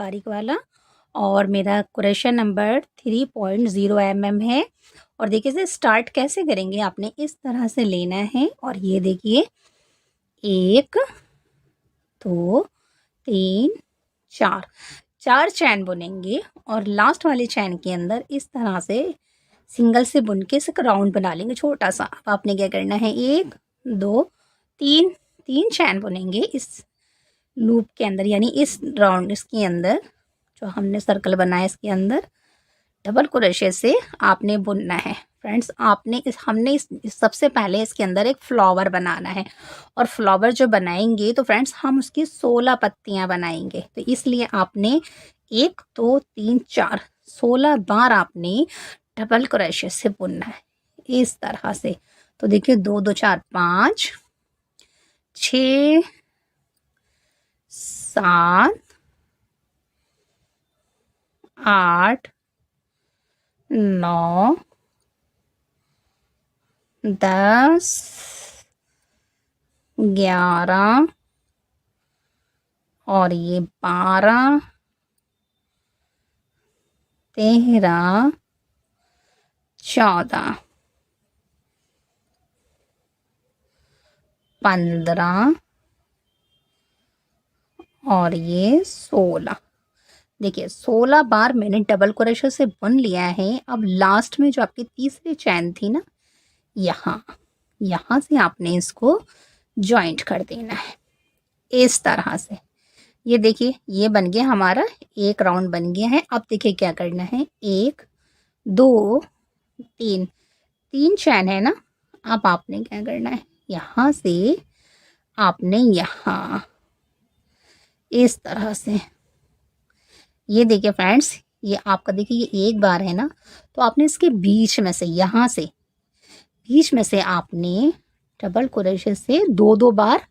बारीक वाला और मेरा क्वेश्चन नंबर 3.0 है। और देखिए इसे स्टार्ट कैसे करेंगे, आपने इस तरह से लेना है और ये देखिए 1 2 3 4 चैन बुनेंगे और लास्ट वाले चैन के अंदर इस तरह से सिंगल से बुन के इसे राउंड बना लेंगे छोटा सा। अब आपने क्या करना है 1 2 3 चैन बुनेंगे इस लूप के अंदर, यानी इस राउंड इसके अंदर जो हमने सर्कल बनाया इसके अंदर डबल क्रोशे से आपने बुनना है। फ्रेंड्स आपने सबसे पहले इसके अंदर एक फ्लावर बनाना है और फ्लावर जो बनाएंगे तो फ्रेंड्स हम उसकी 16 पत्तियां बनाएंगे। तो इसलिए आपने 1 2 3 4 16 बार आपने डबल क्रोशे से बुनना है इस तरह से। तो देखिए 2 2 4 5 6 7 8 9 10 11 और ये 12 13 14 15 और ये 16। देखिए 16 बार मैंने डबल क्रोशे से बुन लिया है। अब लास्ट में जो आपकी तीसरी चैन थी ना, यहाँ से आपने इसको जॉइंट कर देना है इस तरह से। ये देखिए ये बन गया हमारा, एक राउंड बन गया है। अब देखिए क्या करना है 1 2 3 चैन है ना। अब आपने क्या करना है यहाँ से आपने यहाँ इस तरह से, ये देखिए फ्रेंड्स ये आपका देखिए ये एक बार है ना, तो आपने इसके बीच में से यहाँ से बीच में से आपने डबल क्रोशे से 2 बार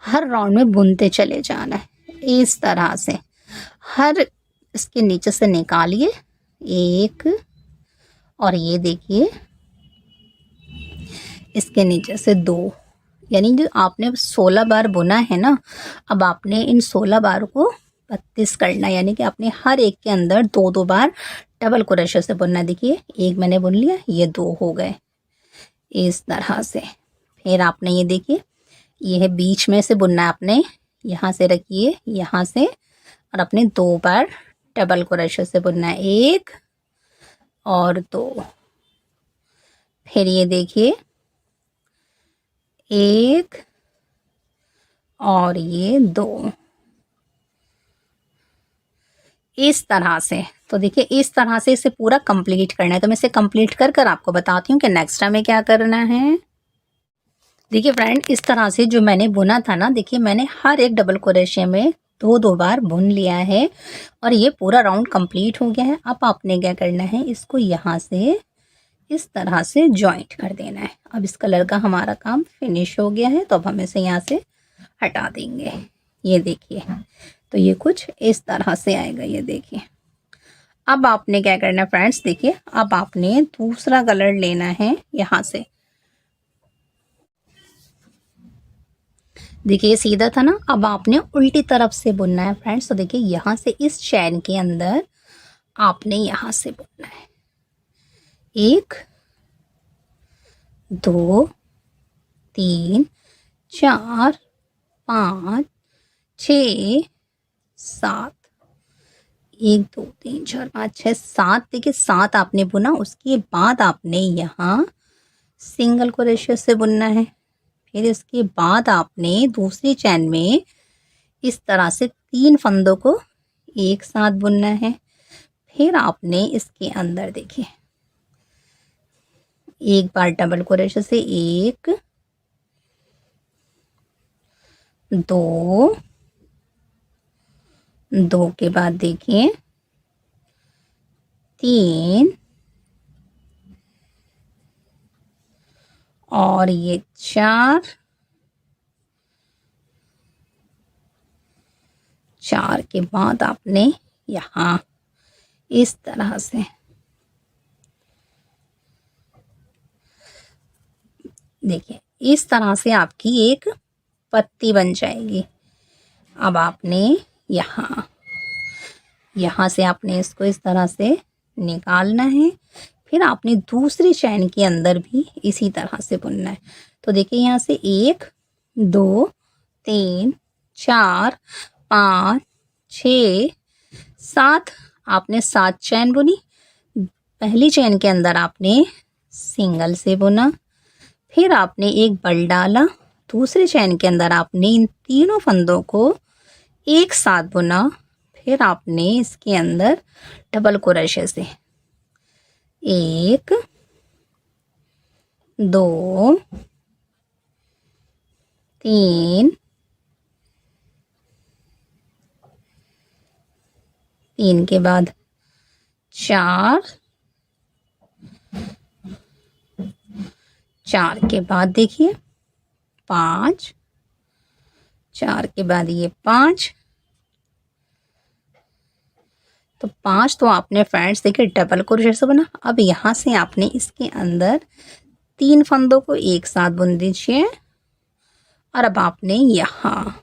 हर राउंड में बुनते चले जाना है इस तरह से। हर इसके नीचे से निकालिए 1 और ये देखिए इसके नीचे से 2, यानी जो आपने 16 बार बुना है ना, अब आपने इन 16 बार को 32 करना, यानी कि आपने हर एक के अंदर 2 बार डबल क्रोशे से बुनना। देखिए एक मैंने बुन लिया, ये 2 हो गए इस तरह से। फिर आपने ये देखिए ये है बीच में से बुनना है आपने, यहाँ से रखिए यहाँ से और अपने 2 बार डबल क्रोशे से बुनना है 1 और 2। फिर ये देखिए 1 और ये 2 इस तरह से। तो देखिए इस तरह से इसे पूरा कंप्लीट करना है। तो मैं इसे कंप्लीट कर कर आपको बताती हूँ कि नेक्स्ट टाइम में क्या करना है। देखिए फ्रेंड इस तरह से जो मैंने बुना था ना, देखिए मैंने हर एक डबल क्रोशे में 2 बार बुन लिया है और ये पूरा राउंड कंप्लीट हो गया है। अब आपने क्या करना है इसको यहाँ से इस तरह से जॉइंट कर देना है। अब इस कलर का हमारा काम फिनिश हो गया है, तो अब हम इसे यहाँ से हटा देंगे। ये देखिए तो ये कुछ इस तरह से आएगा, ये देखिए। अब आपने क्या करना है फ्रेंड्स, देखिए अब आपने दूसरा कलर लेना है यहाँ से। देखिए सीधा था ना, अब आपने उल्टी तरफ से बुनना है फ्रेंड्स। तो देखिए यहाँ से इस चैन के अंदर आपने यहाँ से बुनना है 1 2 3 4 5 6 7 1 2 3 4 5 6 7। देखिए 7 आपने बुना, उसके बाद आपने यहाँ सिंगल क्रोशे से बुनना है। फिर इसके बाद आपने दूसरी चैन में इस तरह से 3 फंदों को एक साथ बुनना है। फिर आपने इसके अंदर देखिए एक बार डबल क्रोशे से 1 2 2 के बाद देखिए 3 और ये 4 के बाद आपने यहाँ इस तरह से देखिए इस तरह से आपकी एक पत्ती बन जाएगी। अब आपने यहाँ यहाँ से आपने इसको इस तरह से निकालना है। फिर आपने दूसरी चैन के अंदर भी इसी तरह से बुनना है। तो देखिए यहाँ से 1 2 3 4 5 6 7 आपने 7 चैन बुनी। पहली चैन के अंदर आपने सिंगल से बुना, फिर आपने एक बल डाला, दूसरे चैन के अंदर आपने इन तीनों फंदों को एक साथ बुना, फिर आपने इसके अंदर डबल क्रोशे से 1 2 3 3 के बाद 4 4 के बाद देखिए 5 4 के बाद ये 5, तो 5 तो आपने फ्रेंड्स देखिए डबल क्रोशे से बना। अब यहाँ से आपने इसके अंदर 3 फंदों को एक साथ बुन दीजिए और अब आपने यहाँ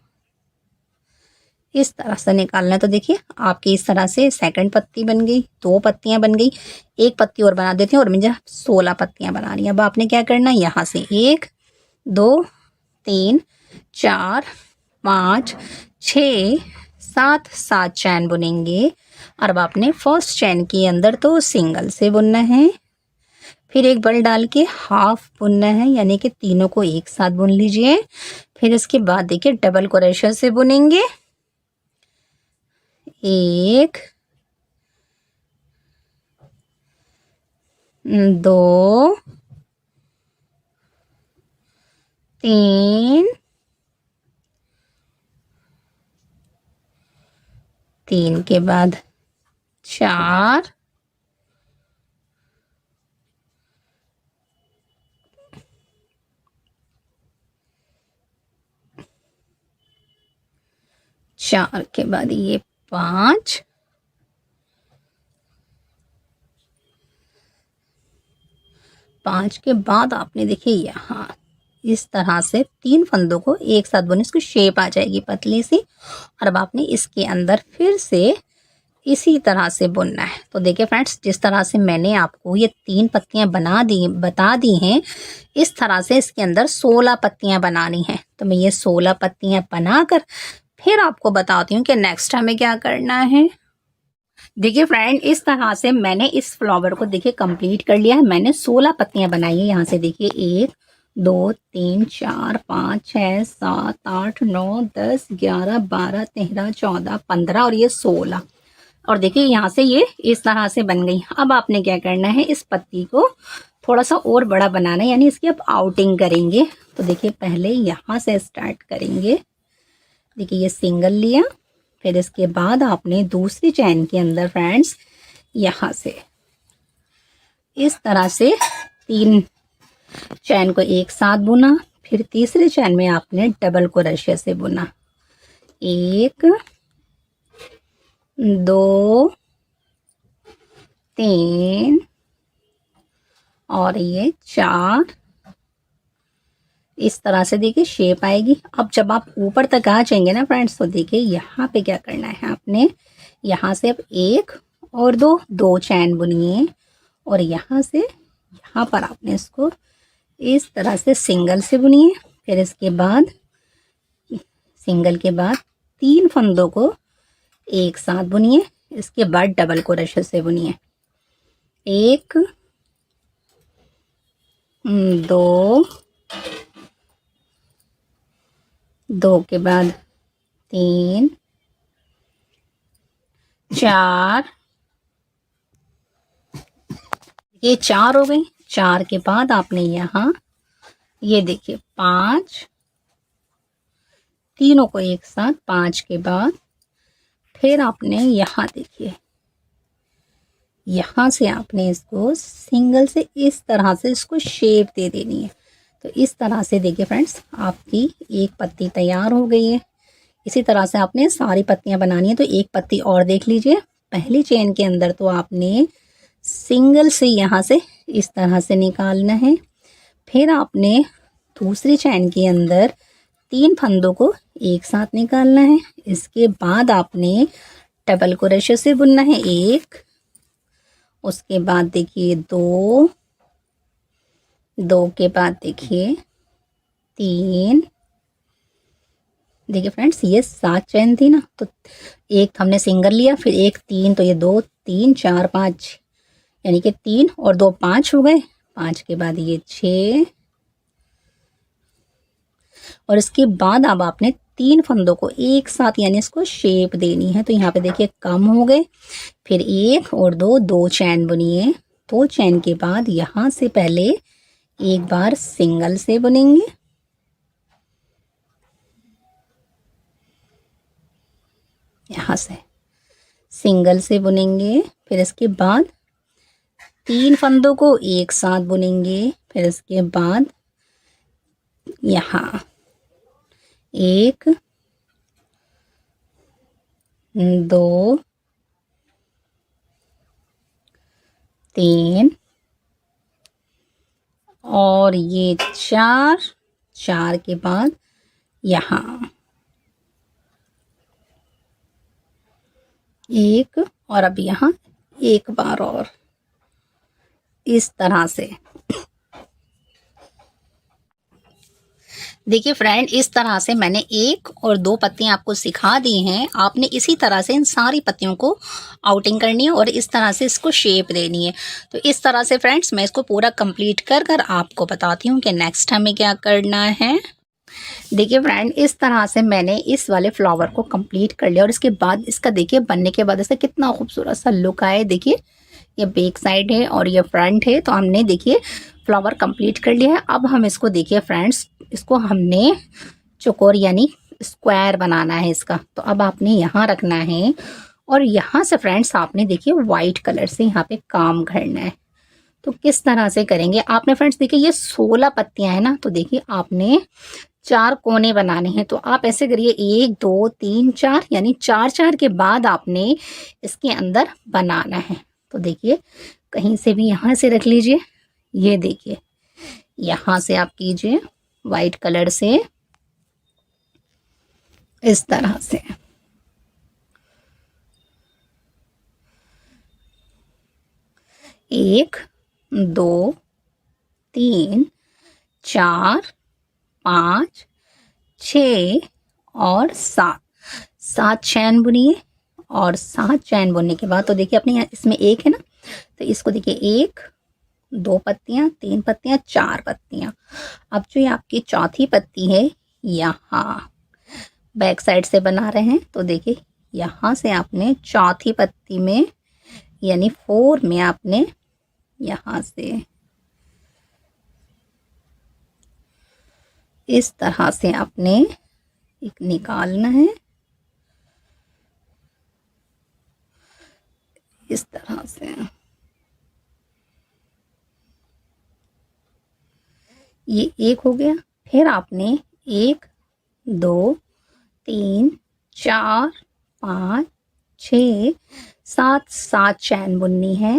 इस तरह से निकालना है। तो देखिए आपकी इस तरह से सेकंड पत्ती बन गई, 2 पत्तियां बन गई, एक पत्ती और बना देती हूँ और मुझे 16 पत्तियां बना रही हैं। अब आपने क्या करना है, यहाँ से 1 2 3 4 5 6 7 7 चैन बुनेंगे और अब आपने फर्स्ट चैन के अंदर तो सिंगल से बुनना है, फिर एक बल डाल के हाफ बुनना है, यानी कि तीनों को एक साथ बुन लीजिए। फिर इसके बाद देखिए डबल क्रोशे से बुनेंगे, 1 2 3 3 के बाद 4 4 के बाद ये 5 5 के बाद आपने देखिए यहाँ इस तरह से 3 फंदों को एक साथ बुने, इसकी शेप आ जाएगी पतली सी। और अब आपने इसके अंदर फिर से इसी तरह से बुनना है। तो देखिए फ्रेंड्स, जिस तरह से मैंने आपको ये 3 पत्तियां बता दी हैं, इस तरह से इसके अंदर 16 पत्तियां बनानी हैं। तो मैं ये 16 पत्तियां बनाकर फिर आपको बताती हूँ कि नेक्स्ट हमें क्या करना है। देखिए फ्रेंड, इस तरह से मैंने इस फ्लावर को देखिए कंप्लीट कर लिया है। मैंने 16 पत्तियां बनाई है। यहाँ से देखिए 1 2 3 4 5 6 7 8 9 10 11 12 13 14 15 और ये 16, और देखिए यहाँ से ये इस तरह से बन गई। अब आपने क्या करना है, इस पत्ती को थोड़ा सा और बड़ा बनाना है, यानी इसकी अब आउटिंग करेंगे। तो देखिए पहले यहाँ से स्टार्ट करेंगे। देखिए ये सिंगल लिया, फिर इसके बाद आपने दूसरी चैन के अंदर फ्रेंड्स यहाँ से इस तरह से 3 चैन को एक साथ बुना, फिर तीसरी चैन में आपने डबल क्रोशे से बुना, 1 2 3 और ये 4। इस तरह से देखिए शेप आएगी। अब जब आप ऊपर तक आ जाएंगे ना फ्रेंड्स, तो देखिए यहाँ पे क्या करना है, आपने यहाँ से अब 1 और 2 चैन बुनिए और यहाँ से यहाँ पर आपने इसको इस तरह से सिंगल से बुनिए। फिर इसके बाद सिंगल के बाद 3 फंदों को एक साथ बुनिए, इसके बाद डबल क्रोशे से बुनिए, 1 2 2 के बाद 3 4, ये 4 हो गई। 4 के बाद आपने यहाँ ये देखिए 5, तीनों को एक साथ 5 के बाद फिर आपने यहाँ देखिए यहाँ से आपने इसको सिंगल से इस तरह से इसको शेप दे देनी है। तो इस तरह से देखिए फ्रेंड्स, आपकी एक पत्ती तैयार हो गई है। इसी तरह से आपने सारी पत्तियां बनानी है। तो एक पत्ती और देख लीजिए, पहली चेन के अंदर तो आपने सिंगल से यहाँ से इस तरह से निकालना है, फिर आपने दूसरी चैन के अंदर 3 फंदों को एक साथ निकालना है। इसके बाद आपने डबल क्रोशे से बुनना है 1, उसके बाद देखिए 2, 2 के बाद देखिए 3। देखिए फ्रेंड्स ये 7 चैन थी ना, तो एक हमने सिंगल लिया, फिर एक 3, तो ये 2 3 4 5, यानी कि 3 और 2 5 हो गए। 5 के बाद ये 6, और इसके बाद अब आपने 3 फंदों को एक साथ यानी इसको शेप देनी है। तो यहाँ पे देखिए कम हो गए, फिर 1 और 2, 2 चैन बुनिए। 2 चैन के बाद यहाँ से पहले एक बार सिंगल से बुनेंगे, यहाँ से सिंगल से बुनेंगे, फिर इसके बाद 3 फंदों को एक साथ बुनेंगे, फिर इसके बाद यहाँ 1 2 3 और ये 4, 4 के बाद यहाँ 1, और अब यहाँ एक बार और इस तरह से। देखिए फ्रेंड, इस तरह से मैंने 1 और 2 पत्तियां आपको सिखा दी हैं। आपने इसी तरह से इन सारी पत्तियों को आउटिंग करनी है और इस तरह से इसको शेप देनी है। तो इस तरह से फ्रेंड्स मैं इसको पूरा कंप्लीट कर कर आपको बताती हूँ कि नेक्स्ट हमें क्या करना है। देखिए फ्रेंड, इस तरह से मैंने इस वाले फ्लावर को कंप्लीट कर लिया, और इसके बाद इसका देखिए बनने के बाद इसका कितना खूबसूरत सा लुक आए। देखिए ये बैक साइड है और ये फ्रंट है। तो हमने देखिए फ्लावर कंप्लीट कर लिया है। अब हम इसको देखिए फ्रेंड्स, इसको हमने चौकोर यानी स्क्वायर बनाना है इसका। तो अब आपने यहाँ रखना है, और यहाँ से फ्रेंड्स आपने देखिए वाइट कलर से यहाँ पे काम करना है। तो किस तरह से करेंगे आपने फ्रेंड्स, देखिए ये 16 पत्तियां हैं ना, तो देखिए आपने 4 कोने बनाने हैं। तो आप ऐसे करिए 1 2 3 4, यानी 4 4 के बाद आपने इसके अंदर बनाना है। तो देखिए कहीं से भी यहाँ से रख लीजिए, ये देखिए यहाँ से आप कीजिए वाइट कलर से इस तरह से। 1 2 3 4 5 6 और 7, 7 चैन बुनिए। और 7 चैन बुनने के बाद तो देखिए अपने यहाँ इसमें 1 है ना, तो इसको देखिए 1 2 पत्तियां, 3 पत्तियां, 4 पत्तियां। अब जो ये आपकी चौथी पत्ती है यहाँ बैक साइड से बना रहे हैं। तो देखिए यहाँ से आपने चौथी पत्ती में यानी 4 में आपने यहाँ से इस तरह से आपने एक निकालना है, इस तरह से। ये एक हो गया। फिर आपने 1 2 3 4 5 6 7, 7 चैन बुननी है।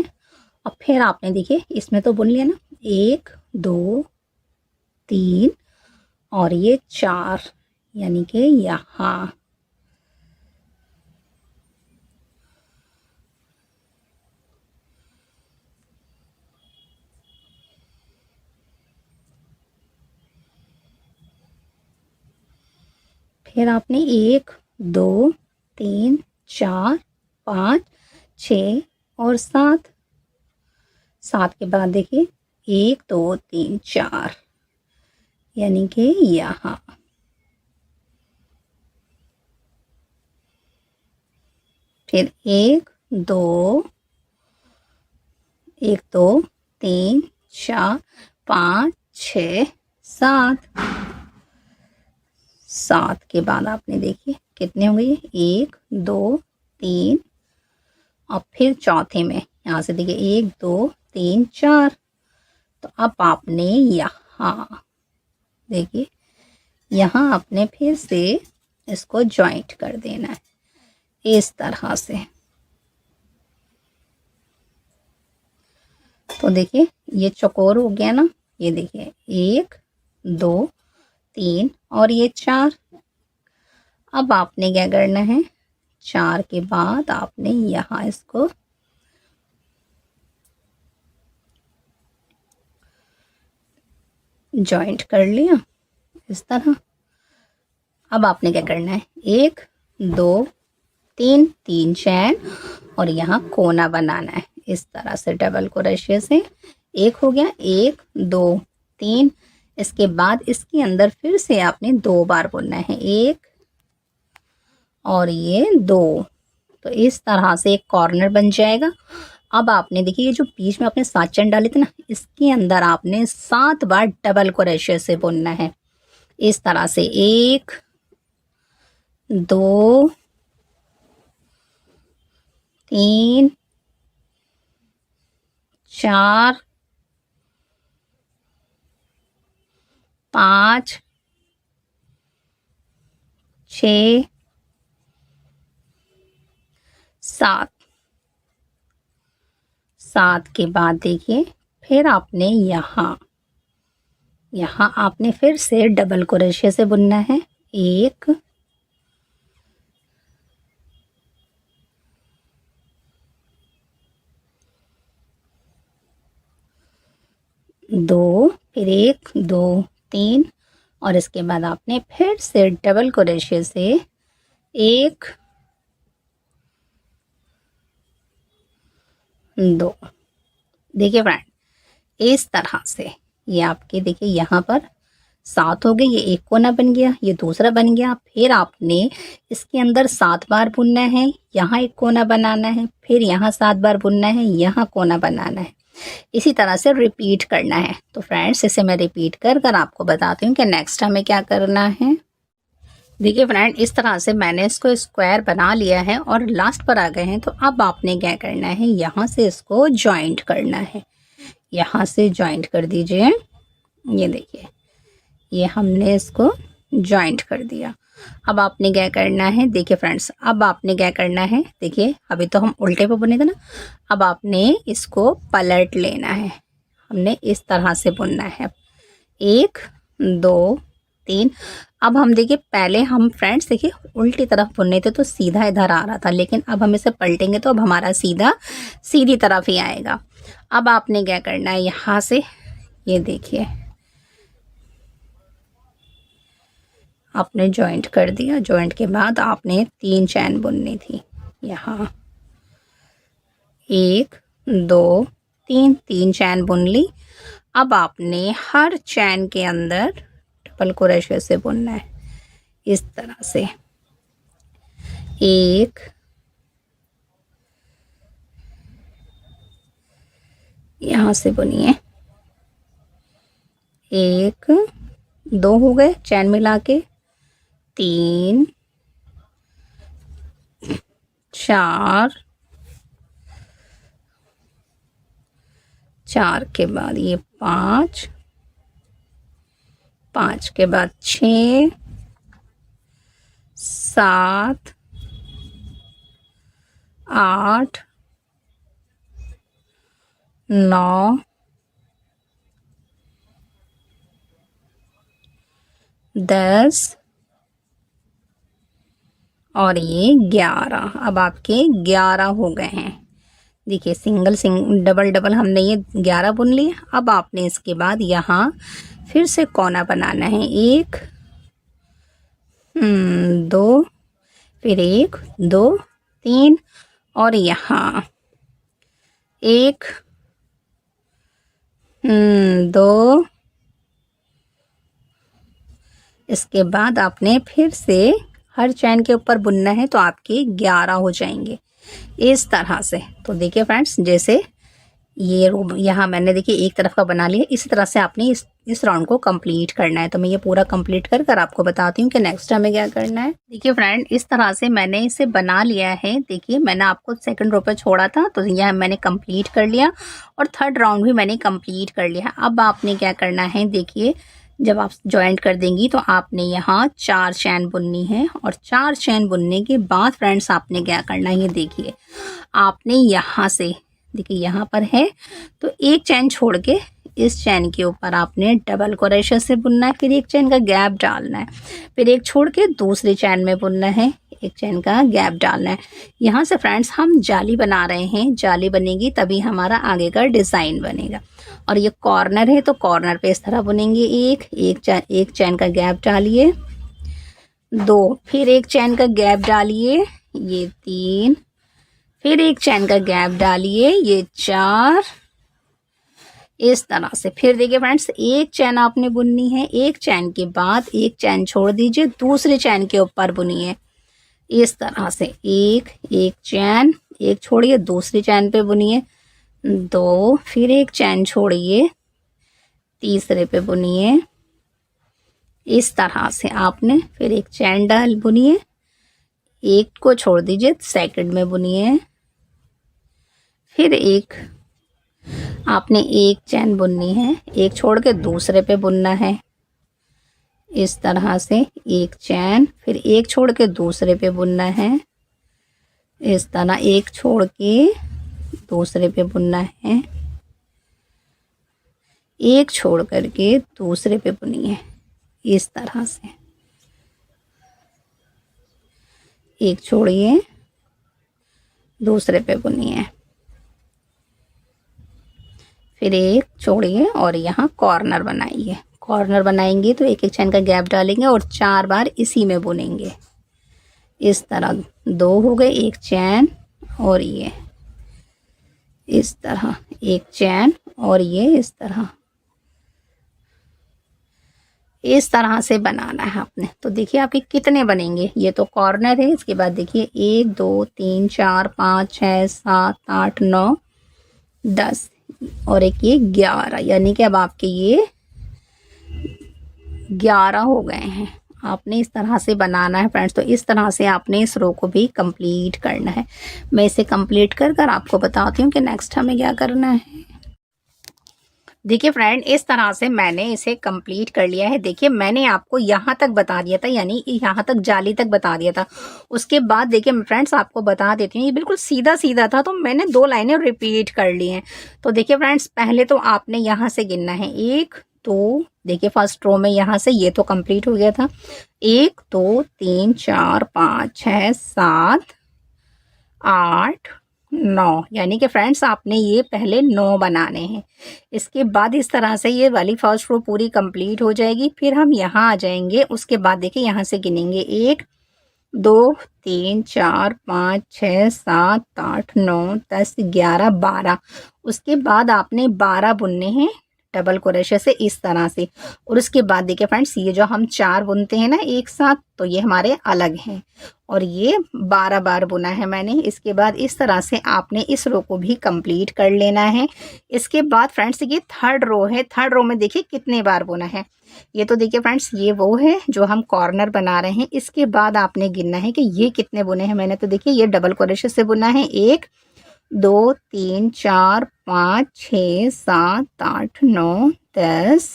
और फिर आपने देखिए इसमें तो बुन लिया ना, 1 2 3 और ये 4, यानी कि यहाँ फिर आपने 1 2 3 4 5 6 और 7, 7 के बाद देखिए 1 2 3 4, यानी कि यहाँ फिर 1 2 3 4 5 6 7, 7 के बाद आपने देखिए कितने हो गए, 1 2 3, और फिर चौथे में यहाँ से देखिए 1 2 3 4। तो अब आपने यहाँ देखिए यहाँ आपने फिर से इसको जॉइंट कर देना है इस तरह से। तो देखिए ये चौकोर हो गया ना, ये देखिए 1 2 3 और ये 4। अब आपने क्या करना है, 4 के बाद आपने यहाँ इसको जॉइंट कर लिया इस तरह। अब आपने क्या करना है, 1 2 3 3 चैन और यहाँ कोना बनाना है इस तरह से डबल क्रोशे से। एक हो गया, 1 2 3। इसके बाद इसके अंदर फिर से आपने 2 बार बुनना है, 1 और ये 2। तो इस तरह से एक कॉर्नर बन जाएगा। अब आपने देखिए ये जो बीच में आपने 7 चैन डाले थे ना, इसके अंदर आपने 7 बार डबल क्रोशे से बुनना है इस तरह से। 1 2 3 4 5 6 7। 7 के बाद देखिए फिर आपने यहाँ आपने फिर से डबल क्रोशे से बुनना है। 1 2 फिर 1 2 3 और इसके बाद आपने फिर से डबल क्रोशे से 1 2। देखिए फ्रेंड इस तरह से ये आपके देखिए यहाँ पर 7 हो गए, ये एक कोना बन गया, ये दूसरा बन गया। फिर आपने इसके अंदर 7 बार बुनना है, यहाँ एक कोना बनाना है, फिर यहाँ 7 बार बुनना है, यहाँ कोना बनाना है। इसी तरह से रिपीट करना है। तो फ्रेंड्स इसे मैं रिपीट कर कर आपको बताती हूँ कि नेक्स्ट हमें क्या करना है। देखिए फ्रेंड इस तरह से मैंने इसको स्क्वायर बना लिया है और लास्ट पर आ गए हैं। तो अब आपने क्या करना है, यहाँ से इसको जॉइंट करना है। यहाँ से जॉइंट कर दीजिए, ये देखिए ये हमने इसको जॉइंट कर दिया। अब आपने क्या करना है, देखिए फ्रेंड्स अब आपने क्या करना है, देखिए अभी तो हम उल्टे पे बुने थे ना, अब आपने इसको पलट लेना है। हमने इस तरह से बुनना है, 1 2 3। अब हम देखिए पहले हम फ्रेंड्स देखिए उल्टी तरफ बुनने थे तो सीधा इधर आ रहा था, लेकिन अब हम इसे पलटेंगे तो अब हमारा सीधा सीधी तरफ ही आएगा। अब आपने क्या करना है, यहाँ से ये देखिए आपने जॉइंट कर दिया। जॉइंट के बाद आपने 3 चैन बुननी थी, यहाँ 1 2 3 3 चैन बुन ली। अब आपने हर चैन के अंदर डबल क्रोशे से बुनना है इस तरह से। 1 यहाँ से बुनिए, 1 2 हो गए चैन मिला के, 3 4 4 के बाद ये 5 5 के बाद 6 7 8 9 10 और ये 11। अब आपके 11 हो गए हैं। देखिए सिंगल डबल डबल हमने ये 11 बुन लिए। अब आपने इसके बाद यहाँ फिर से कोना बनाना है, 1 2 फिर 1 2 3 और यहाँ 1 2। इसके बाद आपने फिर से हर चैन के ऊपर बुनना है तो आपके 11 हो जाएंगे इस तरह से। तो देखिए फ्रेंड्स जैसे ये यहाँ मैंने देखिए एक तरफ का बना लिया, इसी तरह से आपने इस राउंड को कंप्लीट करना है। तो मैं ये पूरा कंप्लीट कर कर आपको बताती हूँ कि नेक्स्ट हमें क्या करना है। देखिए फ्रेंड इस तरह से मैंने इसे बना लिया है। देखिए मैंने आपको सेकंड रो पे छोड़ा था तो यह मैंने कंप्लीट कर लिया और थर्ड राउंड भी मैंने कंप्लीट कर लिया। अब आपने क्या करना है, देखिए जब आप ज्वाइंट कर देंगी तो आपने यहाँ 4 चैन बुननी है और 4 चैन बुनने के बाद फ्रेंड्स आपने क्या करना है, ये देखिए आपने यहाँ से देखिए यहाँ पर है तो एक चैन छोड़ के इस चैन के ऊपर आपने डबल क्रोशे से बुनना है, फिर एक चैन का गैप डालना है, फिर एक छोड़ के दूसरी चैन में बुनना है, एक चैन का गैप डालना है। यहाँ से फ्रेंड्स हम जाली बना रहे हैं, जाली बनेगी तभी हमारा आगे का डिज़ाइन बनेगा। और ये कॉर्नर है तो कॉर्नर पे इस तरह बुनेंगे, एक चैन का गैप डालिए, 2, फिर एक चैन का गैप डालिए, ये 3, फिर एक चैन का गैप डालिए, ये 4, इस तरह से। फिर देखिए फ्रेंड्स, एक चैन आपने बुननी है, एक चैन के बाद एक चैन छोड़ दीजिए, दूसरे चैन के ऊपर बुनिए इस तरह से। एक चैन, एक छोड़िए, दूसरी चैन पे बुनिए, 2, फिर एक चैन छोड़िए, तीसरे पे बुनिए इस तरह से आपने। फिर एक चैन डाल बुनिए, एक को छोड़ दीजिए, सेकंड में बुनिए, फिर आपने एक चैन बुननी है, एक छोड़ के दूसरे पे बुनना है इस तरह से। एक चैन, फिर एक छोड़ के दूसरे पे बुनना है इस तरह, एक छोड़ के दूसरे पे बुनना है, एक छोड़ करके दूसरे पे बुनिए इस तरह से। एक छोड़िए, दूसरे पे बुनिए, फिर एक छोड़िए और यहाँ कॉर्नर बनाइए। कॉर्नर बनाएंगे तो एक चैन का गैप डालेंगे और 4 बार इसी में बुनेंगे इस तरह। 2 हो गए, एक चैन और ये इस तरह, एक चैन और ये इस तरह से बनाना है आपने। तो देखिए आपके कितने बनेंगे। ये तो कॉर्नर है, इसके बाद देखिए 1 2 3 4 5 6 7 8 9 10 और एक ये 11, यानी कि अब आपके ये 11 हो गए हैं। आपने इस तरह से बनाना है फ्रेंड्स। तो इस तरह से आपने इस रो को भी कंप्लीट करना है। मैं इसे कंप्लीट कर आपको बताती हूँ कि नेक्स्ट हमें क्या करना है। देखिए फ्रेंड, इस तरह से मैंने इसे कंप्लीट कर लिया है। देखिए मैंने आपको यहाँ तक बता दिया था, यानी यहाँ तक जाली तक बता दिया था। उसके बाद देखिए फ्रेंड्स आपको बता देती हूँ, ये बिल्कुल सीधा सीधा था तो मैंने 2 लाइनें रिपीट कर ली हैं। तो देखिए फ्रेंड्स, पहले तो आपने यहाँ से गिनना है 1 2, देखिए फर्स्ट रो में यहाँ से ये तो कंप्लीट हो गया था। 1 2 3 4 5 6 7 8 9, यानी कि फ्रेंड्स आपने ये पहले 9 बनाने हैं। इसके बाद इस तरह से ये वाली फर्स्ट रो पूरी कंप्लीट हो जाएगी। फिर हम यहाँ आ जाएंगे। उसके बाद देखिए यहाँ से गिनेंगे 1 2 3 4 5 6 7 8 9 10 11 12। उसके बाद आपने 12 बुनने हैं डबल क्रोशे से इस तरह से। और उसके बाद देखिए फ्रेंड्स, ये जो हम 4 बुनते हैं ना एक साथ, तो ये हमारे अलग हैं और ये 12 बार बुना है मैंने। इसके बाद इस तरह से आपने इस रो को भी कंप्लीट कर लेना है। इसके बाद फ्रेंड्स ये थर्ड रो है। थर्ड रो में देखिए कितने बार बुना है। ये तो देखिए फ्रेंड्स ये वो है जो हम कॉर्नर बना रहे हैं। इसके बाद आपने गिनना है कि ये कितने बुने हैं मैंने। तो देखिए ये डबल क्रोशे से बुना है 1 2 3 4 5 6 7 8 9 10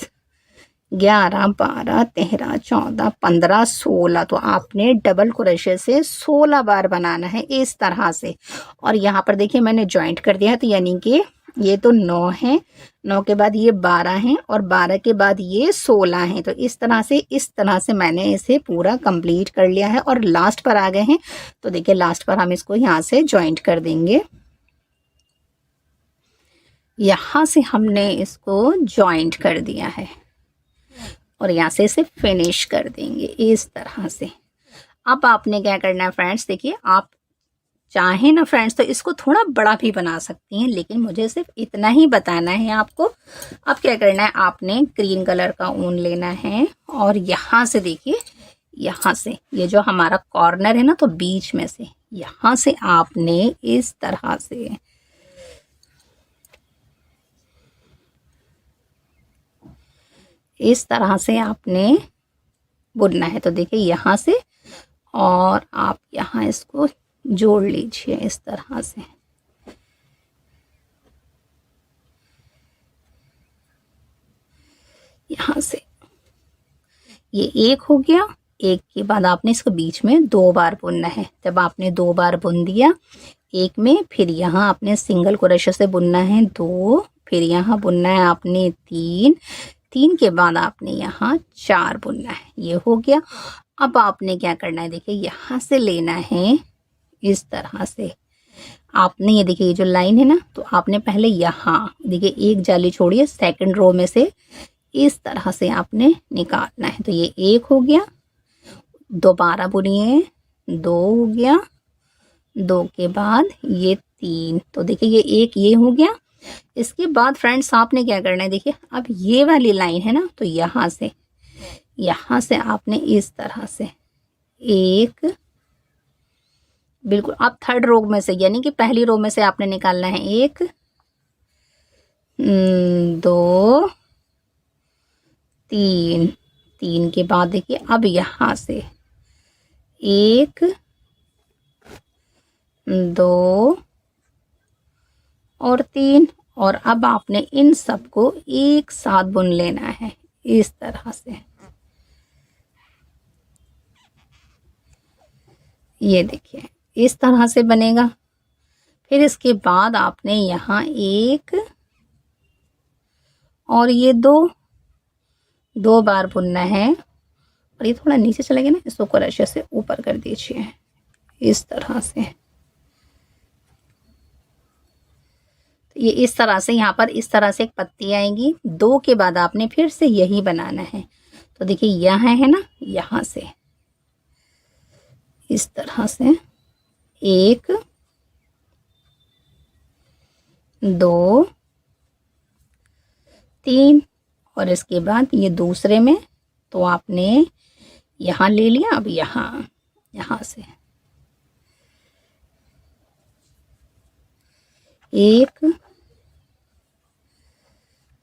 11 12 13 14 15 16। तो आपने डबल क्रोशे से 16 बार बनाना है इस तरह से। और यहाँ पर देखिए मैंने जॉइंट कर दिया है, तो यानी कि ये तो 9 है, 9 के बाद ये 12 हैं और 12 के बाद ये 16 हैं। तो इस तरह से मैंने इसे पूरा कंप्लीट कर लिया है और लास्ट पर आ गए हैं। तो देखिए लास्ट पर हम इसको यहाँ से जॉइंट कर देंगे। यहाँ से हमने इसको जॉइंट कर दिया है और यहाँ से इसे फिनिश कर देंगे इस तरह से। अब आपने क्या करना है फ्रेंड्स, देखिए आप चाहें ना फ्रेंड्स तो इसको थोड़ा बड़ा भी बना सकती हैं, लेकिन मुझे सिर्फ इतना ही बताना है आपको। अब क्या करना है, आपने ग्रीन कलर का ऊन लेना है और यहाँ से देखिए, यहाँ से ये जो हमारा कॉर्नर है ना, तो बीच में से यहाँ से आपने इस तरह से आपने बुनना है। तो देखिए यहाँ से और आप यहाँ इसको जोड़ लीजिए इस तरह से। यहाँ से ये एक हो गया। एक के बाद आपने इसको बीच में 2 बार बुनना है। जब आपने 2 बार बुन दिया एक में, फिर यहाँ आपने सिंगल क्रोशे से बुनना है 2, फिर यहाँ बुनना है आपने 3 के बाद आपने यहाँ 4 बुनना है। ये हो गया। अब आपने क्या करना है, देखिए यहाँ से लेना है इस तरह से। आपने ये देखिए ये जो लाइन है ना, तो आपने पहले यहाँ देखिए एक जाली छोड़िए, सेकंड रो में से इस तरह से आपने निकालना है। तो ये एक हो गया, दोबारा बुनिए, दो हो गया, दो के बाद ये तीन, तो देखिए ये एक ये हो गया। इसके बाद फ्रेंड्स आपने क्या करना है, देखिए अब ये वाली लाइन है ना, तो यहाँ से आपने इस तरह से एक, बिल्कुल आप थर्ड रो में से यानी कि पहली रो में से आपने निकालना है एक, दो, तीन, तीन के बाद देखिए अब यहाँ से एक, दो और तीन, और अब आपने इन सबको एक साथ बुन लेना है इस तरह से। ये देखिए इस तरह से बनेगा। फिर इसके बाद आपने यहाँ एक और ये दो बार बुनना है, और ये थोड़ा नीचे चला गया ना, इसको क्रोशे से ऊपर कर दीजिए इस तरह से। तो ये इस तरह से यहाँ पर इस तरह से एक पत्ती आएगी। दो के बाद आपने फिर से यही बनाना है। तो देखिए यहाँ है ना, यहाँ से इस तरह से एक, दो, तीन, और इसके बाद ये दूसरे में तो आपने यहाँ ले लिया। अब यहाँ से एक,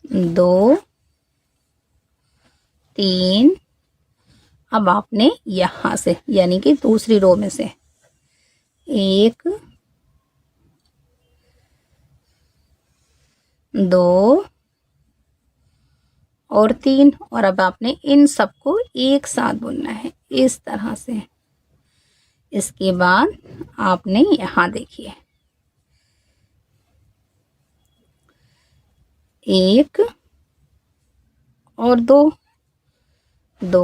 दो, तीन, अब आपने यहाँ से यानी कि दूसरी रो में से एक, दो और तीन, और अब आपने इन सबको एक साथ बुनना है इस तरह से। इसके बाद आपने यहाँ देखिए एक और दो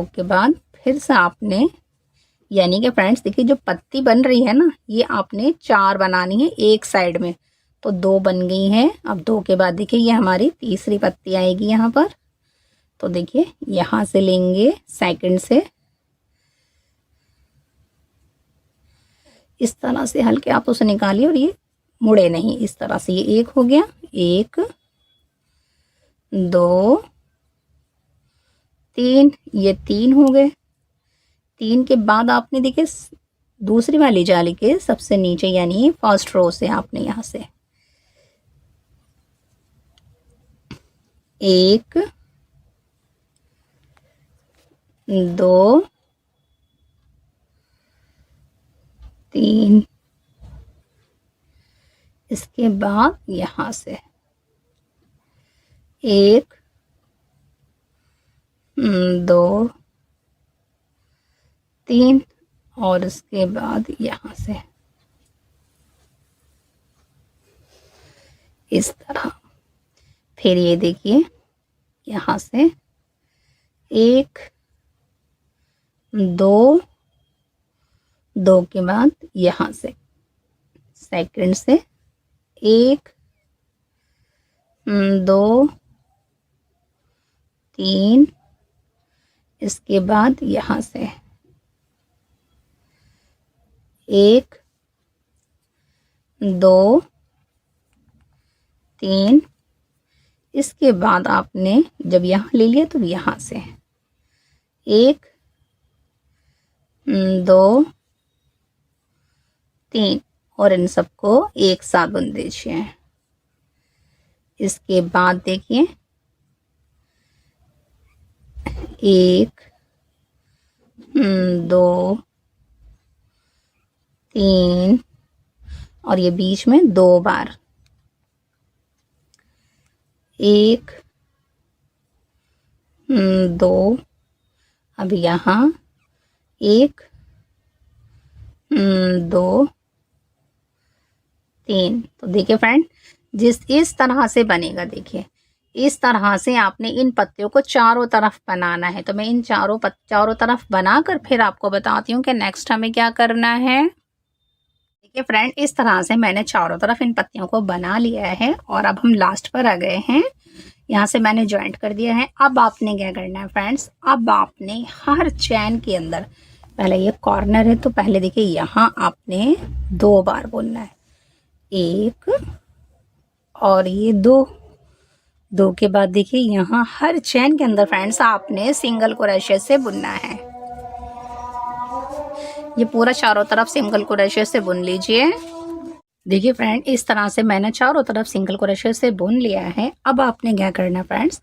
के बाद फिर से आपने यानी कि फ्रेंड्स देखिए जो पत्ती बन रही है ना, ये आपने चार बनानी है एक साइड में, तो दो बन गई हैं। अब दो के बाद देखिए ये हमारी तीसरी पत्ती आएगी यहाँ पर। तो देखिए यहाँ से लेंगे सेकंड से इस तरह से हल्के हाथों से निकालिए, और ये मुड़े नहीं इस तरह से। ये एक हो गया, एक, दो, तीन, ये तीन हो गए। तीन के बाद आपने देखिए दूसरी वाली जाली के सबसे नीचे यानी फर्स्ट रो से आपने यहाँ से एक, दो, तीन, इसके बाद यहाँ से एक, दो, तीन, और इसके बाद यहाँ से इस तरह। फिर ये देखिए यहाँ से एक, दो, दो के बाद यहाँ से सेकंड से एक, दो, तीन, इसके बाद यहाँ से एक, दो, तीन, इसके बाद आपने जब यहाँ ले लिया तो यहाँ से एक, दो, तीन, और इन सबको एक साथ बुन दीजिए। इसके बाद देखिए एक, दो, तीन, और ये बीच में दो बार एक, दो, अब यहाँ एक, दो, तीन। तो देखिए फ्रेंड इस तरह से बनेगा। देखिए इस तरह से आपने इन पत्तियों को चारों तरफ बनाना है। तो मैं इन चारों तरफ बनाकर फिर आपको बताती हूँ कि नेक्स्ट हमें क्या करना है। देखिए फ्रेंड, इस तरह से मैंने चारों तरफ इन पत्तियों को बना लिया है और अब हम लास्ट पर आ गए हैं। यहाँ से मैंने ज्वाइंट कर दिया है। अब आपने क्या करना है फ्रेंड्स, अब आपने हर चैन के अंदर, पहले ये कॉर्नर है तो पहले देखिए यहाँ आपने 2 बार बुनना है, 1 और ये 2 के बाद देखिए यहाँ हर चैन के अंदर फ्रेंड्स आपने सिंगल क्रोशे से बुनना है। ये पूरा चारों तरफ सिंगल क्रोशे से बुन लीजिए। देखिए फ्रेंड, इस तरह से मैंने चारों तरफ सिंगल क्रोशे से बुन लिया है। अब आपने क्या करना है फ्रेंड्स,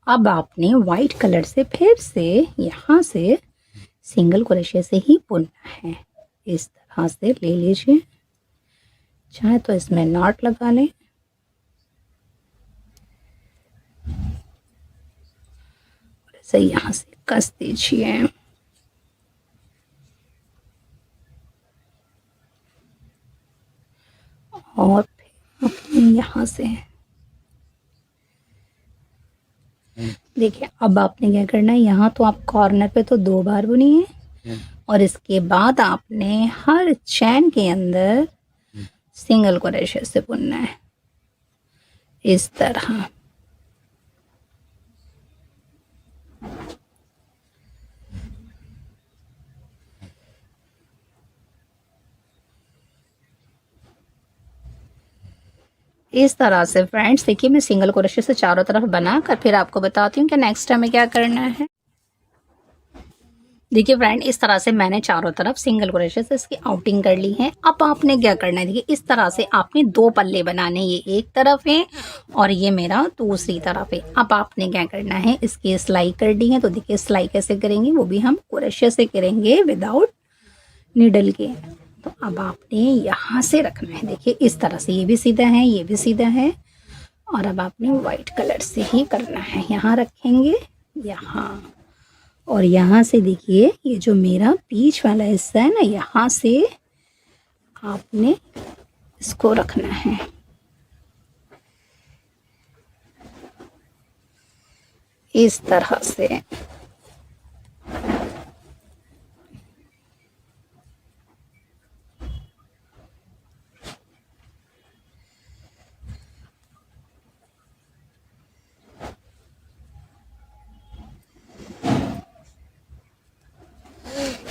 अब आपने वाइट कलर से फिर से यहाँ से सिंगल क्रोशे से ही बुनना है। इस तरह से ले लीजिए, चाहे तो इसमें नॉट लगा लें। ऐसे यहाँ से कस दीजिए। और फिर अपने यहाँ से देखिए, अब आपने क्या करना है, यहाँ तो आप कॉर्नर पे तो 2 बार बुनिए और इसके बाद आपने हर चैन के अंदर सिंगल क्रोशे से बुनना है इस तरह। इस तरह से फ्रेंड्स देखिए, मैं सिंगल क्रोशे से चारों तरफ बनाकर फिर आपको बताती हूँ कि नेक्स्ट हमें क्या करना है। देखिए फ्रेंड, इस तरह से मैंने चारों तरफ सिंगल क्रोशे से इसकी आउटिंग कर ली है। अब आपने क्या करना है, देखिए इस तरह से आपने 2 पल्ले बनाने, ये एक तरफ है और ये मेरा दूसरी तरफ है। अब आपने क्या करना है, इसकी सिलाई करनी है। तो देखिए सिलाई कैसे करेंगे, वो भी हम क्रोशे से करेंगे विदाउट नीडल के। तो अब आपने यहाँ से रखना है, देखिए इस तरह से, ये भी सीधा है, ये भी सीधा है। और अब आपने वाइट कलर से ही करना है, यहाँ रखेंगे यहाँ, और यहाँ से देखिए ये जो मेरा बीच वाला हिस्सा है ना, यहाँ से आपने इसको रखना है इस तरह से।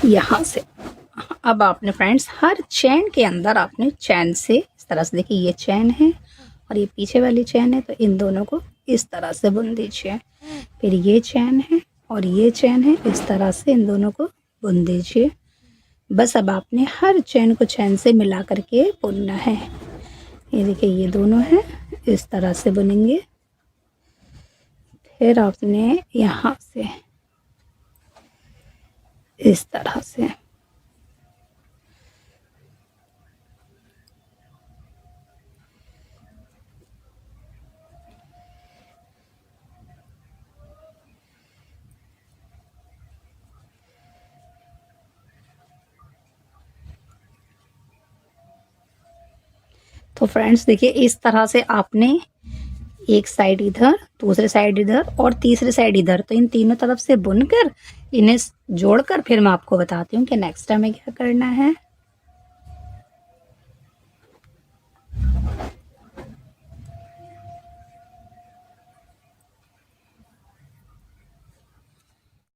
यहाँ से अब आपने फ्रेंड्स हर चैन के अंदर आपने चैन से इस तरह से, देखिए ये चैन है और ये पीछे वाली चैन है, तो इन दोनों को इस तरह से बुन दीजिए। फिर ये चैन है और ये चैन है, इस तरह से इन दोनों को बुन दीजिए। बस अब आपने हर चैन को चैन से मिला करके बुनना है। ये देखिए ये दोनों हैं, इस तरह से बुनेंगे। फिर आपने यहाँ से इस तरह से, तो फ्रेंड्स देखिए इस तरह से आपने एक साइड इधर, दूसरे साइड इधर और तीसरी साइड इधर, तो इन तीनों तरफ से बुनकर इन्हें जोड़कर फिर मैं आपको बताती हूँ कि नेक्स्ट हमें क्या करना है।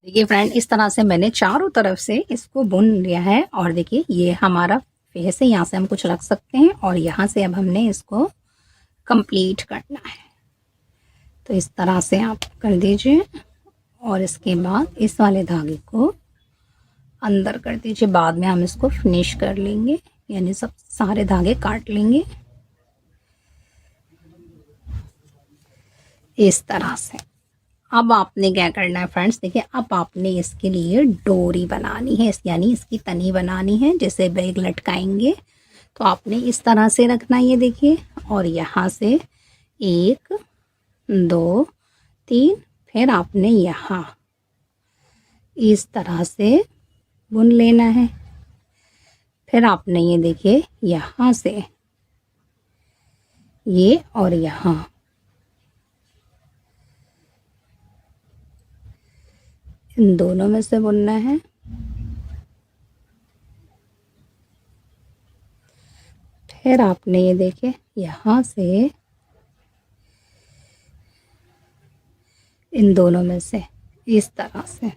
देखिए फ्रेंड, इस तरह से मैंने चारों तरफ से इसको बुन लिया है और देखिए ये हमारा फेस है, यहाँ से हम कुछ रख सकते हैं और यहाँ से अब हमने इसको कंप्लीट करना है। तो इस तरह से आप कर दीजिए और इसके बाद इस वाले धागे को अंदर कर दीजिए। बाद में हम इसको फिनिश कर लेंगे, यानी सब सारे धागे काट लेंगे इस तरह से। अब आपने क्या करना है फ्रेंड्स, देखिए अब आपने इसके लिए डोरी बनानी है, यानी इसकी तनी बनानी है, जैसे बैग लटकाएंगे। तो आपने इस तरह से रखना है, ये देखिए, और यहाँ से 1 2 3, फिर आपने यहाँ इस तरह से बुन लेना है। फिर आपने ये देखिए यहाँ से ये और यहाँ इन दोनों में से बुनना है। फिर आपने ये देखिए यहाँ से इन दोनों में से इस तरह से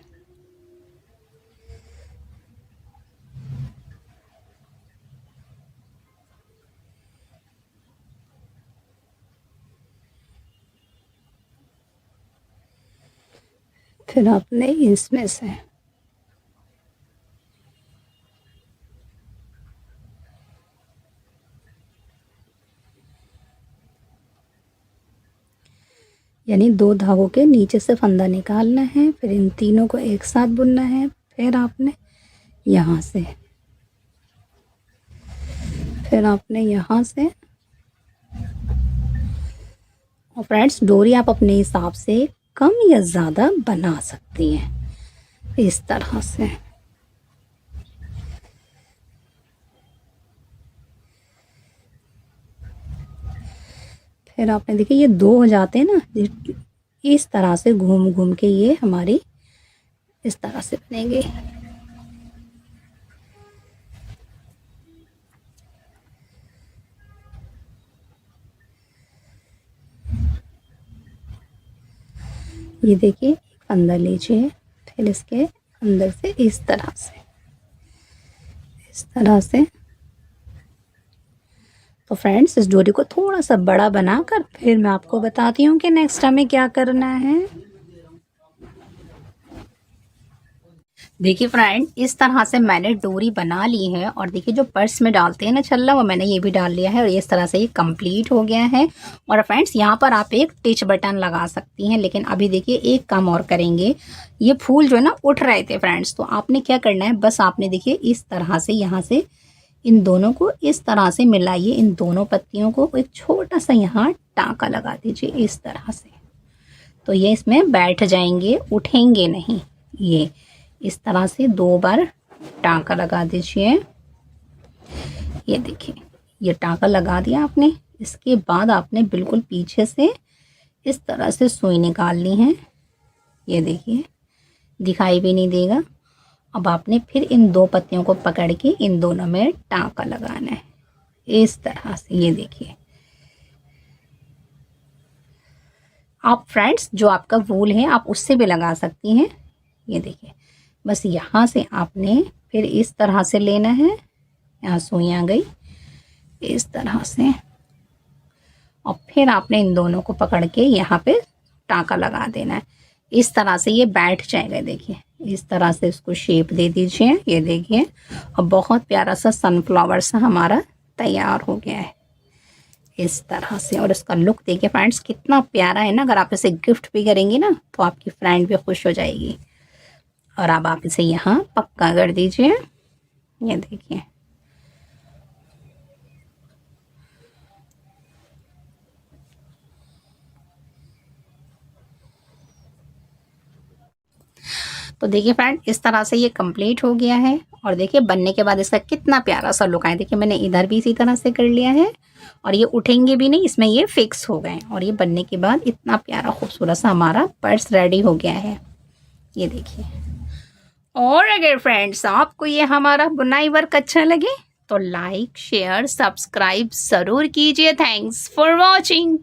फिर आपने इसमें से यानी 2 धागों के नीचे से फंदा निकालना है, फिर इन तीनों को एक साथ बुनना है। फिर आपने यहाँ से, फिर आपने यहाँ से, और फ्रेंड्स डोरी आप अपने हिसाब से कम या ज़्यादा बना सकती हैं इस तरह से। फिर आपने देखिए ये 2 हो जाते हैं ना, इस तरह से घूम घूम के ये हमारी इस तरह से बनेंगे। ये देखिए फंदा लीजिए, फिर इसके अंदर से इस तरह से। तो फ्रेंड्स इस डोरी को थोड़ा सा बड़ा बनाकर फिर मैं आपको बताती हूँ कि नेक्स्ट हमें क्या करना है। देखिए फ्रेंड इस तरह से मैंने डोरी बना ली है, और देखिए जो पर्स में डालते हैं ना छल्ला, वो मैंने ये भी डाल लिया है, और इस तरह से ये कंप्लीट हो गया है। और फ्रेंड्स यहाँ पर आप एक टिच बटन लगा सकती हैं, लेकिन अभी देखिए एक काम और करेंगे। ये फूल जो है ना उठ रहे थे फ्रेंड्स, तो आपने क्या करना है, बस आपने देखिए इस तरह से यहाँ से इन दोनों को इस तरह से मिलाइए, इन दोनों पत्तियों को एक छोटा सा यहाँ टाँका लगा दीजिए इस तरह से, तो ये इसमें बैठ जाएंगे, उठेंगे नहीं। ये इस तरह से 2 बार टाँका लगा दीजिए। ये देखिए ये टाँका लगा दिया आपने। इसके बाद आपने बिल्कुल पीछे से इस तरह से सुई निकालनी है। ये देखिए दिखाई भी नहीं देगा। अब आपने फिर इन 2 पत्तियों को पकड़ के इन दोनों में टाँका लगाना है इस तरह से। ये देखिए आप फ्रेंड्स जो आपका वूल है आप उससे भी लगा सकती हैं। ये देखिए बस यहाँ से आपने फिर इस तरह से लेना है, यहाँ सुई आ गई इस तरह से, और फिर आपने इन दोनों को पकड़ के यहाँ पे टाँका लगा देना है। इस तरह से ये बैठ जाएगा। देखिए इस तरह से इसको शेप दे दीजिए। ये देखिए और बहुत प्यारा सा सनफ्लावर सा हमारा तैयार हो गया है इस तरह से। और इसका लुक देखिए फ्रेंड्स कितना प्यारा है ना। अगर आप इसे गिफ्ट भी करेंगी ना तो आपकी फ्रेंड भी खुश हो जाएगी। और अब आप इसे यहाँ पक्का कर दीजिए। ये देखिए तो देखिए फ्रेंड इस तरह से ये कंप्लीट हो गया है। और देखिए बनने के बाद इसका कितना प्यारा सा लुक आया। देखिए मैंने इधर भी इसी तरह से कर लिया है और ये उठेंगे भी नहीं, इसमें ये फिक्स हो गए। और ये बनने के बाद इतना प्यारा खूबसूरत सा हमारा पर्स रेडी हो गया है। ये देखिए। और अगर फ्रेंड्स आपको ये हमारा बुनाई वर्क अच्छा लगे तो लाइक शेयर सब्सक्राइब ज़रूर कीजिए। Thanks for watching.